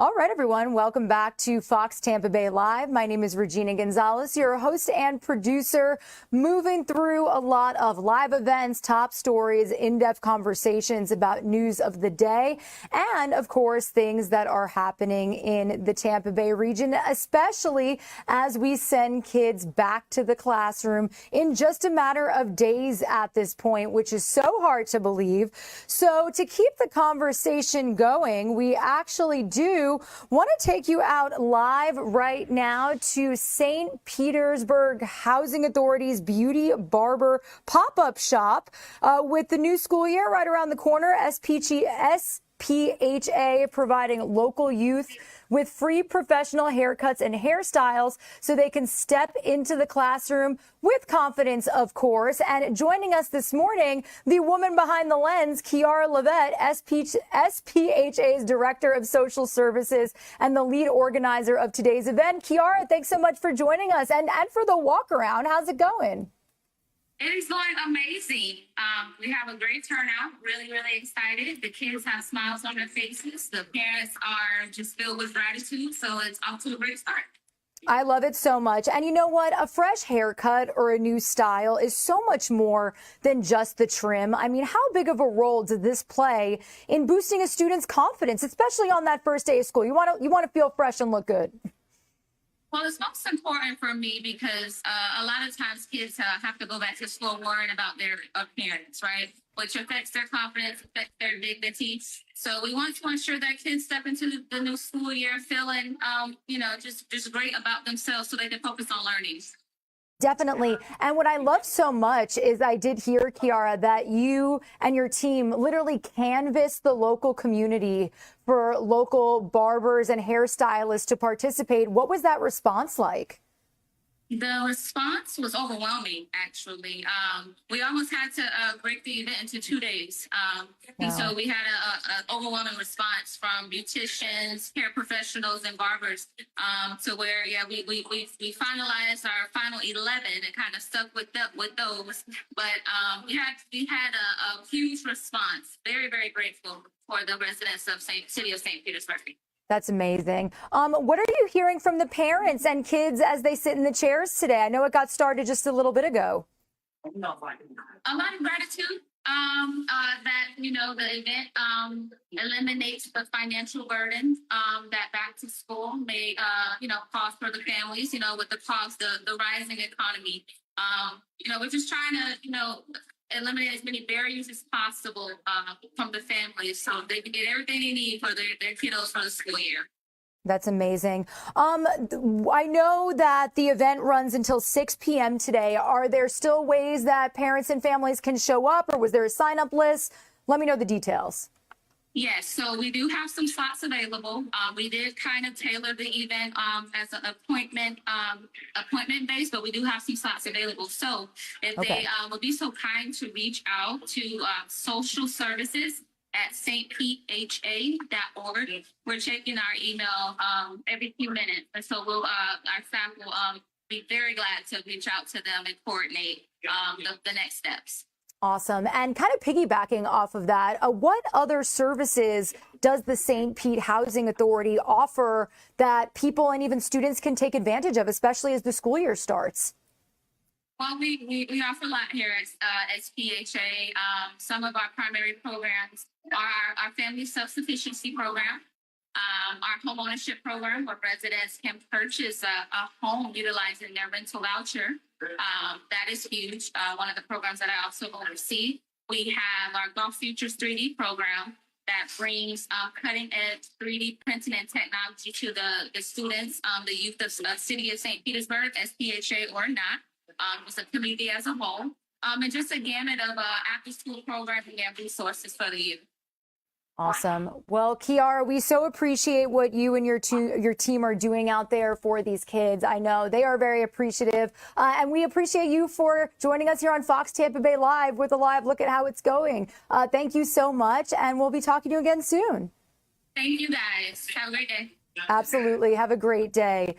All right, everyone. Welcome back to Fox Tampa Bay Live. My name is Regina Gonzalez, your host and producer, moving through a lot of live events, top stories, in-depth conversations about news of the day, and, of course, things that are happening in the Tampa Bay region, especially as we send kids back to the classroom in just a matter of days at this point, which is so hard to believe. So to keep the conversation going, we actually do want to take you out live right now to St. Petersburg Housing Authority's Beauty Barber Pop-Up Shop with the new school year right around the corner. SPHA providing local youth with free professional haircuts and hairstyles so they can step into the classroom with confidence, of course. And joining us this morning, the woman behind the lens, Kiara Levette, SPHA's Director of Social Services and the lead organizer of today's event. Kiara, thanks so much for joining us and for the walk around. How's it going? It is going amazing. We have a great turnout, really, really excited. The kids have smiles on their faces. The parents are just filled with gratitude. So it's off to a great start. I love it so much. And you know what? A fresh haircut or a new style is so much more than just the trim. I mean, how big of a role does this play in boosting a student's confidence, especially on that first day of school? You want to feel fresh and look good. Well, it's most important for me because a lot of times kids have to go back to school worrying about their appearance, right? Which affects their confidence, affects their dignity. So we want to ensure that kids step into the new school year feeling, just great about themselves so they can focus on learning. Definitely. And what I love so much is I did hear, Kiara, that you and your team literally canvassed the local community for local barbers and hairstylists to participate. What was that response like? The response was overwhelming, actually. We almost had to break the event into 2 days. And so we had an overwhelming response from beauticians, hair professionals, and barbers to where, we finalized our final 11 and kind of stuck with those. But we had a huge response. Very, very grateful for the residents of City of St. Petersburg. That's amazing. What are you hearing from the parents and kids as they sit in the chairs today? I know it got started just a little bit ago. A lot of gratitude that, the event eliminates the financial burden that back to school may, cause for the families, with the cost, the rising economy. We're just trying to, eliminate as many barriers as possible from the families so they can get everything they need for their kiddos for the school year. That's amazing. I know that the event runs until 6 p.m. today. Are there still ways that parents and families can show up, or was there a sign-up list? Let me know the details. Yes, so we do have some slots available. We did kind of tailor the event as an appointment based, but we do have some slots available. So if they would be so kind to reach out to social services at stpha.org. We're checking our email every few minutes. And so our staff will be very glad to reach out to them and coordinate the next steps. Awesome. And kind of piggybacking off of that, what other services does the St. Pete Housing Authority offer that people and even students can take advantage of, especially as the school year starts? Well, we offer a lot here at SPHA. Some of our primary programs are our family self-sufficiency program, our home ownership program where residents can purchase a home utilizing their rental voucher. That is huge. One of the programs that I also oversee. We have our Golf Futures 3D program that brings cutting-edge 3D printing and technology to the students, the youth of City of St. Petersburg, SPHA or not. It's a community as a whole, and just a gamut of after-school programming and resources for the youth. Awesome. Well, Kiara, we so appreciate what you and your team are doing out there for these kids. I know they are very appreciative, and we appreciate you for joining us here on Fox Tampa Bay Live with a live look at how it's going. Thank you so much, and we'll be talking to you again soon. Thank you, guys. Have a great day. Absolutely. Have a great day.